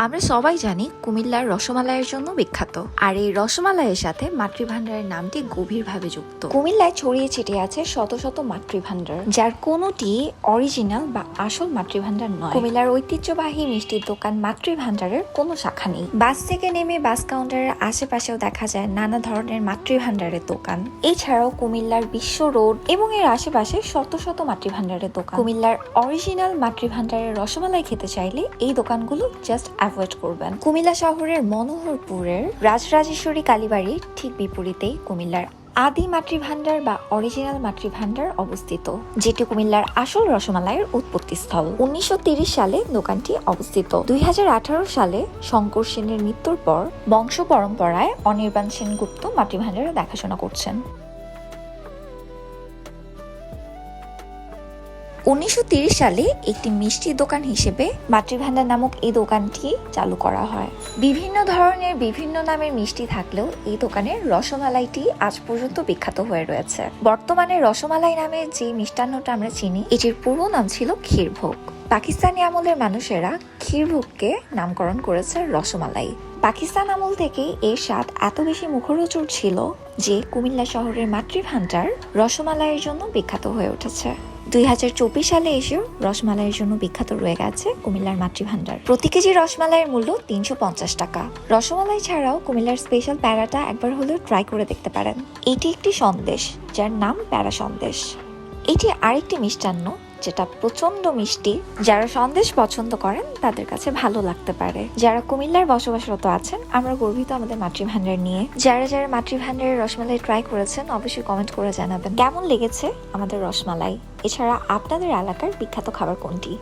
আমরা সবাই জানি কুমিল্লার রসমালাইয়ের জন্য বিখ্যাত, আর এই রসমালাইয়ের সাথে মাতৃভান্ডারের নামটি গভীরভাবে যুক্ত। কুমিল্লায় ছড়িয়ে ছিটিয়ে আছে শত শত মাতৃভান্ডার, যার কোনোটি অরিজিনাল বা আসল মাতৃভান্ডার নয়। কুমিল্লার ঐতিহ্যবাহী মিষ্টির দোকান মাতৃভান্ডারের কোনো শাখা নেই। বাস থেকে নেমে বাস কাউন্টারের আশেপাশেও দেখা যায় নানা ধরনের মাতৃভান্ডারের দোকান। এছাড়াও কুমিল্লার বিশ্ব রোড এবং এর আশেপাশে শত শত মাতৃভান্ডারের দোকান। কুমিল্লার অরিজিনাল মাতৃভান্ডারের রসমালাই খেতে চাইলে এই দোকানগুলো জাস্ট অ্যাভয়েড করবেন। কুমিল্লা শহরের মনোহরপুরের রাজরাজেশ্বরী কালীবাড়ির ঠিক বিপরীতেই কুমিল্লার আদি মাতৃভান্ডার বা অরিজিনাল মাতৃভান্ডার অবস্থিত, যেটি কুমিল্লার আসল রসমালাইয়ের উৎপত্তিস্থল। 1930 সালে দোকানটি অবস্থিত। 2018 সালে শঙ্কর সেনের মৃত্যুর পর বংশ পরম্পরায় অনির্বাণ সেনগুপ্ত মাতৃভান্ডারে দেখাশোনা করছেন। 1930 সালে একটি মিষ্টির দোকান হিসেবে মাতৃভান্ডার নামক এই দোকানটি চালু করা হয়। বিভিন্ন ধরনের বিভিন্ন নামের মিষ্টি থাকলেও এই দোকানের রসমালাইটি আজ পর্যন্ত বিখ্যাত হয়ে রয়েছে। বর্তমানে রসমালাই নামে যে মিষ্টান্নটা আমরা চিনি, এটির পুরো নাম ছিল ক্ষীরভোগ। পাকিস্তানি আমলের মানুষেরা ক্ষীরভোগকে নামকরণ করেছে রসমালাই। পাকিস্তান আমল থেকে এর স্বাদ এত বেশি মুখরোচক ছিল যে কুমিল্লা শহরের মাতৃভান্ডার রসমালাইয়ের জন্য বিখ্যাত হয়ে উঠেছে। 2024 সালে এসেও রসমালাইয়ের জন্য বিখ্যাত রয়ে গেছে কুমিল্লার মাতৃভান্ডার। প্রতি কেজি রসমালাইয়ের মূল্য 350 টাকা। রসমালাই ছাড়াও কুমিল্লার স্পেশাল প্যারাটা একবার হলেও ট্রাই করে দেখতে পারেন। এটি একটি সন্দেশ যার নাম প্যারা সন্দেশ। এটি আরেকটি মিষ্টান্ন যেটা প্রচন্ড মিষ্টি। যারা সন্দেশ পছন্দ করেন তাদের কাছে ভালো লাগতে পারে। যারা কুমিল্লার বসবাসরত আছেন, আমরা গর্বিত আমাদের মাতৃভান্ডার নিয়ে। যারা যারা মাতৃভান্ডারের রসমালাই ট্রাই করেছেন অবশ্যই কমেন্ট করে জানাবেন কেমন লেগেছে আমাদের রসমালাই। এছাড়া আপনাদের এলাকার বিখ্যাত খাবার কোনটি।